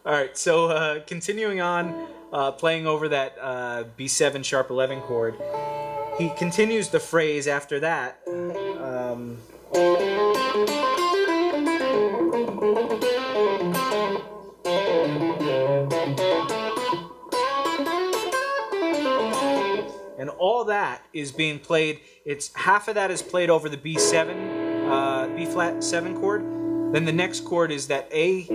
All right, so continuing on, playing over that B7 sharp 11 chord, he continues the phrase after that. And all that is being played. It's half of that is played over the B7, B flat 7 chord. Then the next chord is that A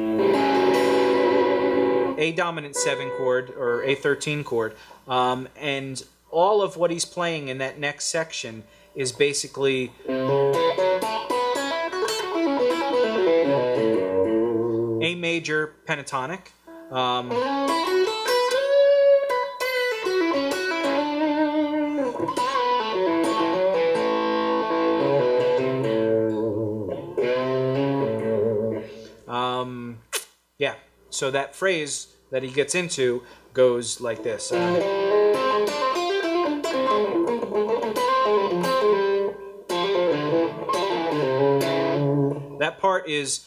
dominant 7 chord or A13 chord, and all of what he's playing in that next section is basically A major pentatonic. Yeah, so that phrase that he gets into goes like this. That part is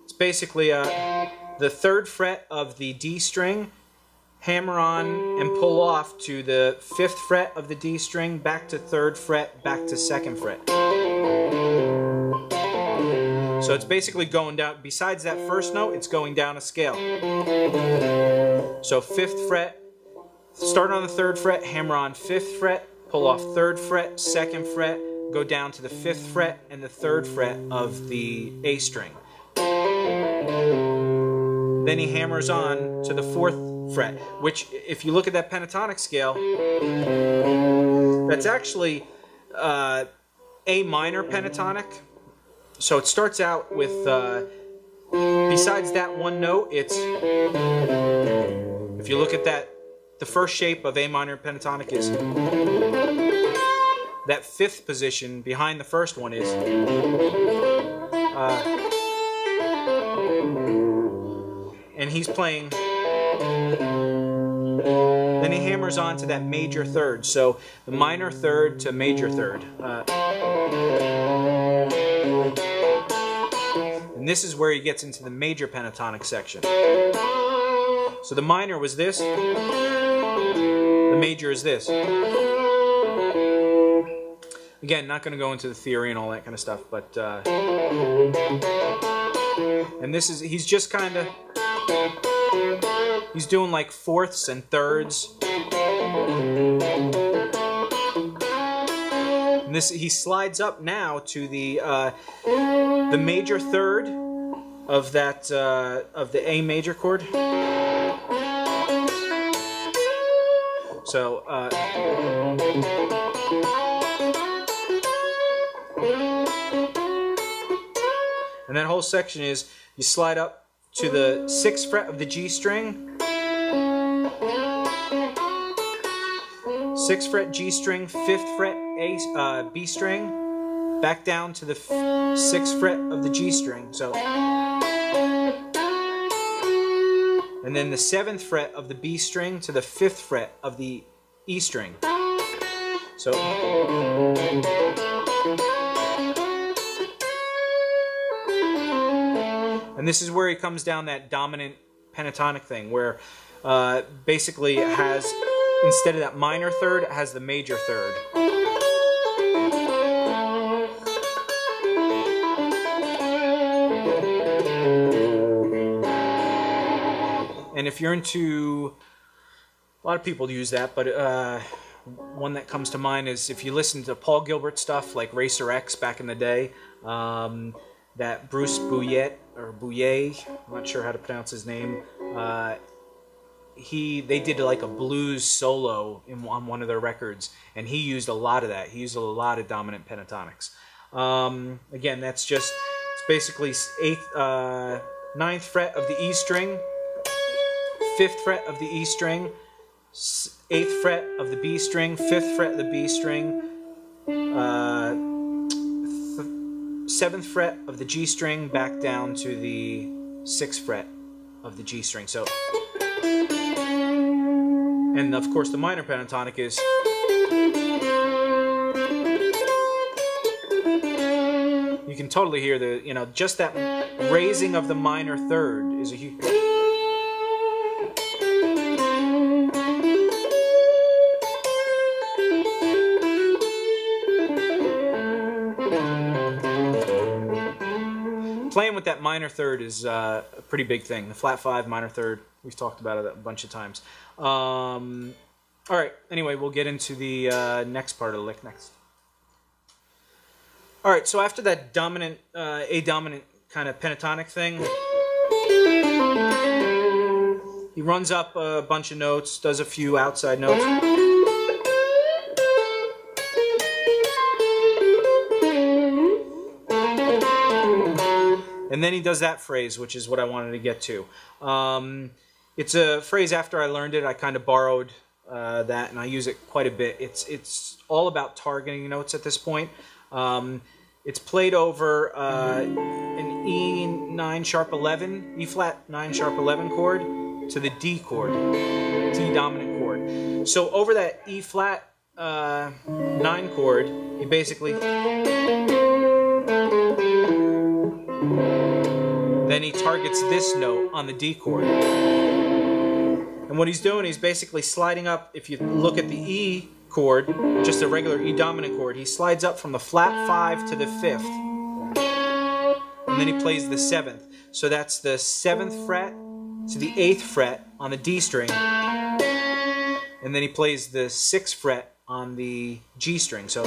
it's basically the 3rd fret of the D string, hammer on and pull off to the 5th fret of the D string, back to 3rd fret, back to 2nd fret. So it's basically going down, besides that first note, it's going down a scale. So 5th fret, start on the 3rd fret, hammer on 5th fret, pull off 3rd fret, 2nd fret, go down to the 5th fret and the 3rd fret of the A string. Then he hammers on to the 4th fret, which, if you look at that pentatonic scale, that's actually A minor pentatonic. So it starts out with, besides that one note, it's, if you look at that, the first shape of A minor pentatonic is, that 5th position behind the first one is, and he's playing, then he hammers on to that major 3rd, so the minor 3rd to major 3rd. And this is where he gets into the major pentatonic section. So the minor was this, the major is this. Again, not going to go into the theory and all that kind of stuff, but and this is, he's just kind of, he's doing like 4ths and 3rds. And this, he slides up now to the major 3rd of that of the A major chord. So and that whole section is, you slide up to the 6th fret of the G string, 6th fret G string, 5th fret B string, back down to the 6th fret of the G string. So, and then the 7th fret of the B string to the 5th fret of the E string. So, and this is where he comes down that dominant pentatonic thing, where basically it has, instead of that minor 3rd, it has the major 3rd. And if you're into, a lot of people use that, but one that comes to mind is if you listen to Paul Gilbert stuff like Racer X back in the day, that Bruce Bouillet, or Bouillet, I'm not sure how to pronounce his name, they did like a blues solo on one of their records, and he used a lot of that. He used a lot of dominant pentatonics. Again, that's just, it's basically 9th fret of the E string, 5th fret of the E string, 8th fret of the B string, 5th fret of the B string, 7th fret of the G string, back down to the 6th fret of the G string. So, and of course the minor pentatonic is, you can totally hear the, you know, just that raising of the minor third is a huge... Playing with that minor third is a pretty big thing. The flat 5, minor third, we've talked about it a bunch of times. All right, anyway, we'll get into the next part of the lick next. All right, so after that dominant, A-dominant kind of pentatonic thing, he runs up a bunch of notes, does a few outside notes. And then he does that phrase, which is what I wanted to get to. It's a phrase after I learned it. I kind of borrowed that, and I use it quite a bit. It's all about targeting notes at this point. It's played over an E9 sharp 11, E flat 9 sharp 11 chord to the D chord, D dominant chord. So over that E flat 9 chord, he basically... Then he targets this note on the D chord. And what he's doing, he's basically sliding up. If you look at the E chord, just a regular E dominant chord, he slides up from the flat 5 to the 5th. And then he plays the 7th. So that's the 7th fret to the 8th fret on the D string. And then he plays the 6th fret on the G string. So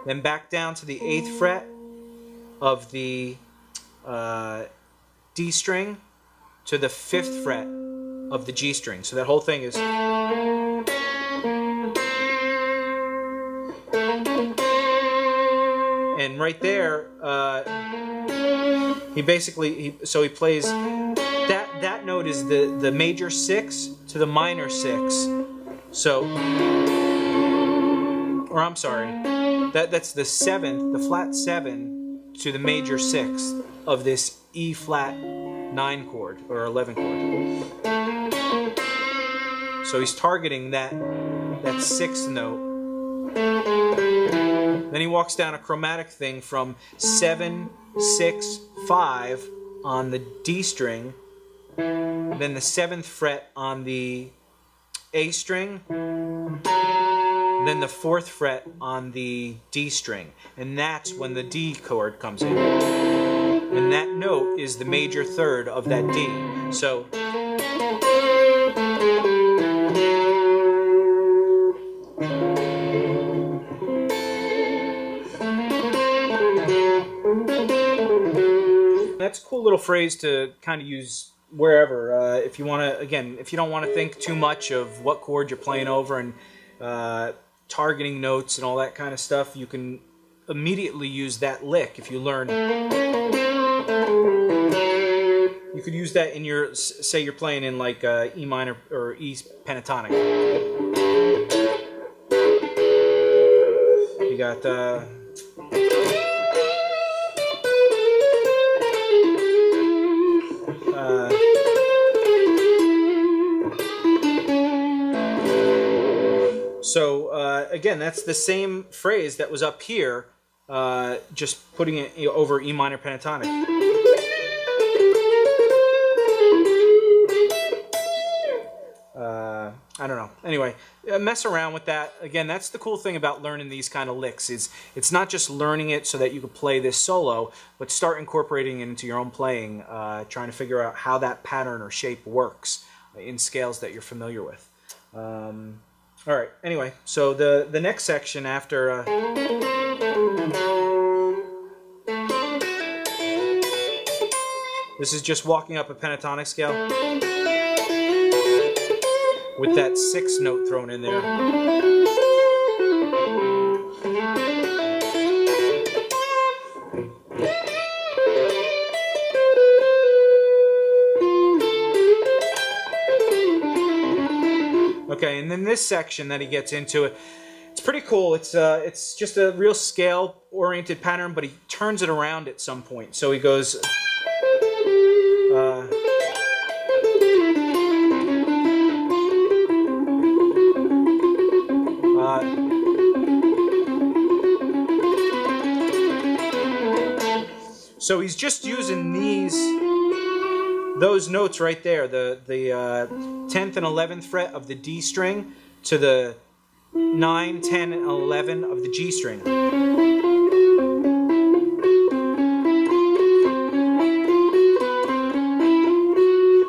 then back down to the 8th fret of the D string to the 5th fret of the G string. So that whole thing is... And right there, he basically, so he plays, that note is the major 6 to the minor 6. So, or I'm sorry, that's the 7th, the flat 7 to the major 6 of this E flat 9 chord or 11 chord. So he's targeting that 6th note. Then he walks down a chromatic thing from 7, 6, 5 on the D string, then the 7th fret on the A string, then the 4th fret on the D string, and that's when the D chord comes in. And that note is the major third of that D. So that's a cool little phrase to kind of use wherever. If you want to, again, if you don't want to think too much of what chord you're playing over and targeting notes and all that kind of stuff, you can immediately use that lick. If you learn, you could use that in your, say you're playing in like E minor or E pentatonic. You got so again, that's the same phrase that was up here, just putting it over E minor pentatonic. I don't know. Anyway, mess around with that. Again, that's the cool thing about learning these kind of licks. Is it's not just learning it so that you can play this solo, but start incorporating it into your own playing, trying to figure out how that pattern or shape works in scales that you're familiar with. All right. Anyway, so the next section after this is just walking up a pentatonic scale with that 6th note thrown in there. Okay, and then this section that he gets into, it's pretty cool. It's just a real scale-oriented pattern, but he turns it around at some point. So he goes... So he's just using those notes right there, the 10th and 11th fret of the D string to the 9, 10, and 11 of the G string.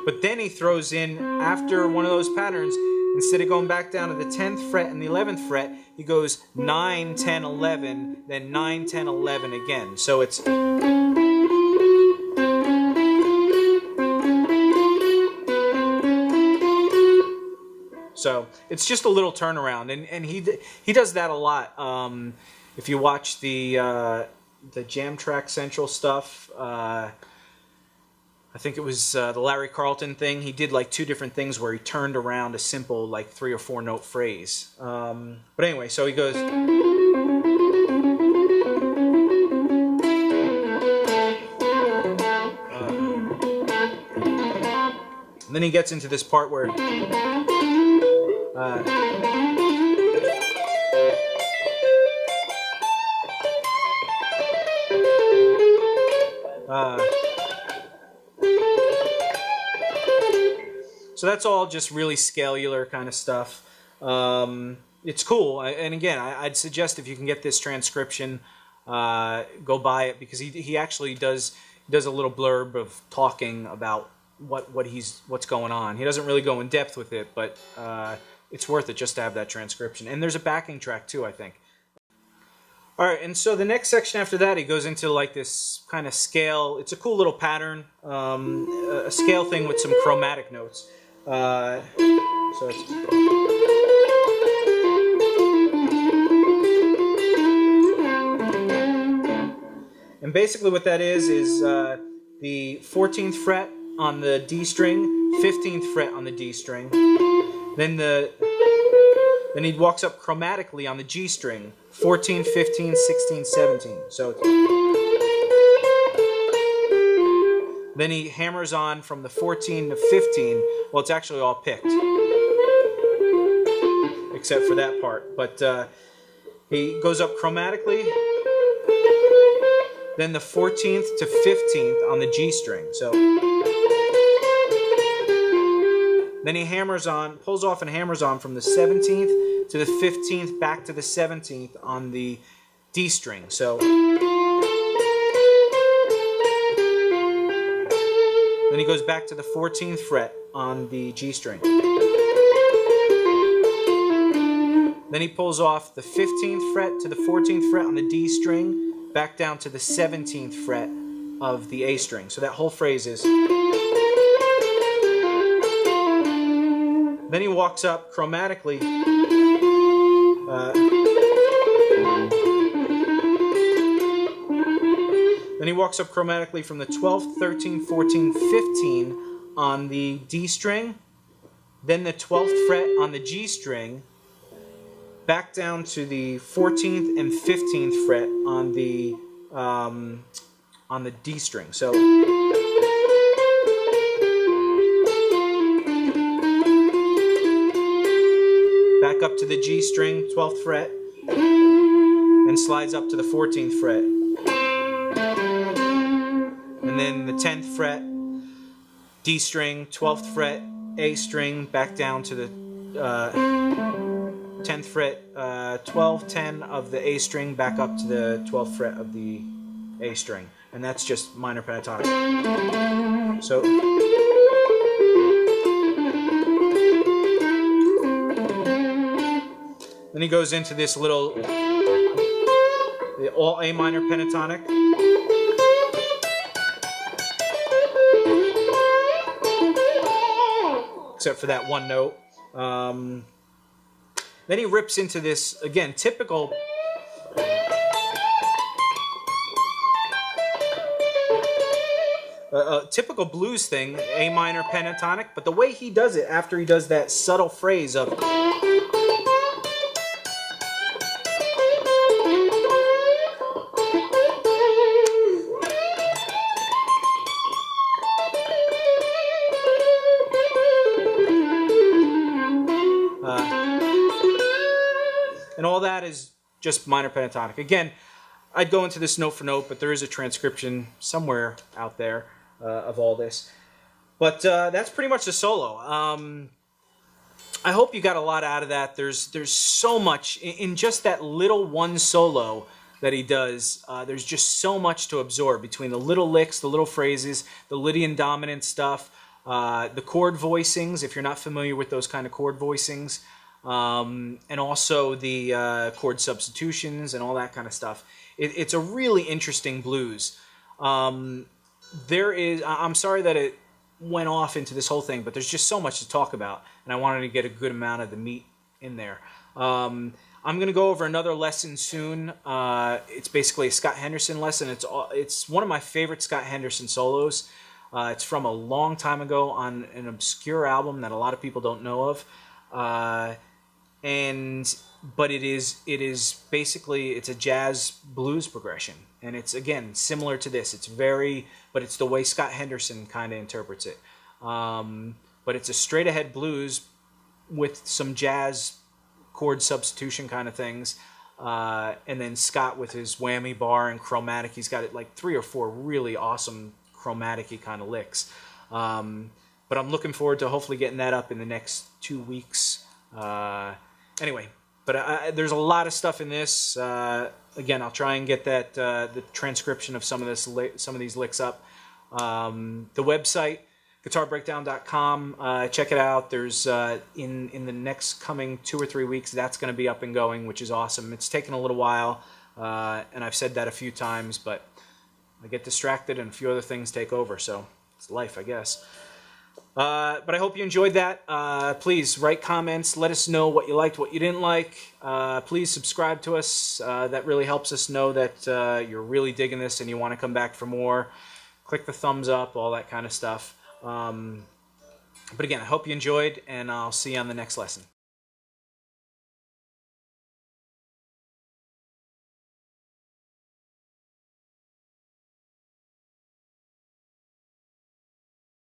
But then he throws in, after one of those patterns, instead of going back down to the 10th fret and the 11th fret, he goes 9, 10, 11, then 9, 10, 11 again. So it's... So it's just a little turnaround, and he does that a lot. If you watch the Jam Track Central stuff, I think it was the Larry Carlton thing. He did like 2 different things where he turned around a simple like 3 or 4 note phrase. But anyway, so he goes. And then he gets into this part where. So that's all just really scalular kind of stuff. It's cool, and again, I'd suggest if you can get this transcription, go buy it, because he actually does a little blurb of talking about what's going on. He doesn't really go in depth with it, but it's worth it just to have that transcription. And there's a backing track too, I think. All right, and so the next section after that, he goes into like this kind of scale. It's a cool little pattern, a scale thing with some chromatic notes. So it's... And basically what that is the 14th fret on the D string, 15th fret on the D string, then he walks up chromatically on the G string, 14, 15, 16, 17. So then he hammers on from the 14 to 15. Well, it's actually all picked, except for that part. But he goes up chromatically, then the 14th to 15th on the G string. So then he hammers on, pulls off and hammers on from the 17th to the 15th back to the 17th on the D string. So then he goes back to the 14th fret on the G string. Then he pulls off the 15th fret to the 14th fret on the D string, back down to the 17th fret of the A string. So that whole phrase is... Then he walks up chromatically. Then he walks up chromatically from the 12th, 13th, 14th, 15 on the D string, then the 12th fret on the G string, back down to the 14th and 15th fret on the D string. So back up to the G string, 12th fret, and slides up to the 14th fret. And then the 10th fret, D string, 12th fret, A string, back down to the 10th fret, 12, 10 of the A string, back up to the 12th fret of the A string. And that's just minor pentatonic. So... Then he goes into this little, the all A minor pentatonic. Except for that one note. Then he rips into this, again, typical... typical blues thing, A minor pentatonic, but the way he does it after he does that subtle phrase of... and all that is just minor pentatonic. Again, I'd go into this note for note, but there is a transcription somewhere out there of all this. But that's pretty much the solo. I hope you got a lot out of that. There's so much in just that little one solo that he does. There's just so much to absorb between the little licks, the little phrases, the Lydian dominant stuff, the chord voicings, if you're not familiar with those kind of chord voicings, and also the chord substitutions and all that kind of stuff. It's a really interesting blues. I'm sorry that it went off into this whole thing, but there's just so much to talk about, and I wanted to get a good amount of the meat in there. I'm going to go over another lesson soon. It's basically a Scott Henderson lesson. It's one of my favorite Scott Henderson solos. It's from a long time ago on an obscure album that a lot of people don't know of. But it is basically, it's a jazz blues progression, and it's, again, similar to this. But it's the way Scott Henderson kind of interprets it. But it's a straight ahead blues with some jazz chord substitution kind of things, and then Scott with his whammy bar and chromatic. He's got like 3 or 4 really awesome chromatic-y kind of licks. But I'm looking forward to hopefully getting that up in the next 2 weeks. Anyway, but there's a lot of stuff in this. Again, I'll try and get that the transcription of some of these licks up. The website, guitarbreakdown.com. Check it out. There's in the next coming 2 or 3 weeks, that's going to be up and going, which is awesome. It's taken a little while, and I've said that a few times, but I get distracted and a few other things take over, so it's life, I guess. But I hope you enjoyed that. Please write comments. Let us know what you liked, what you didn't like. Please subscribe to us. That really helps us know that you're really digging this and you want to come back for more. Click the thumbs up, all that kind of stuff. But again, I hope you enjoyed, and I'll see you on the next lesson.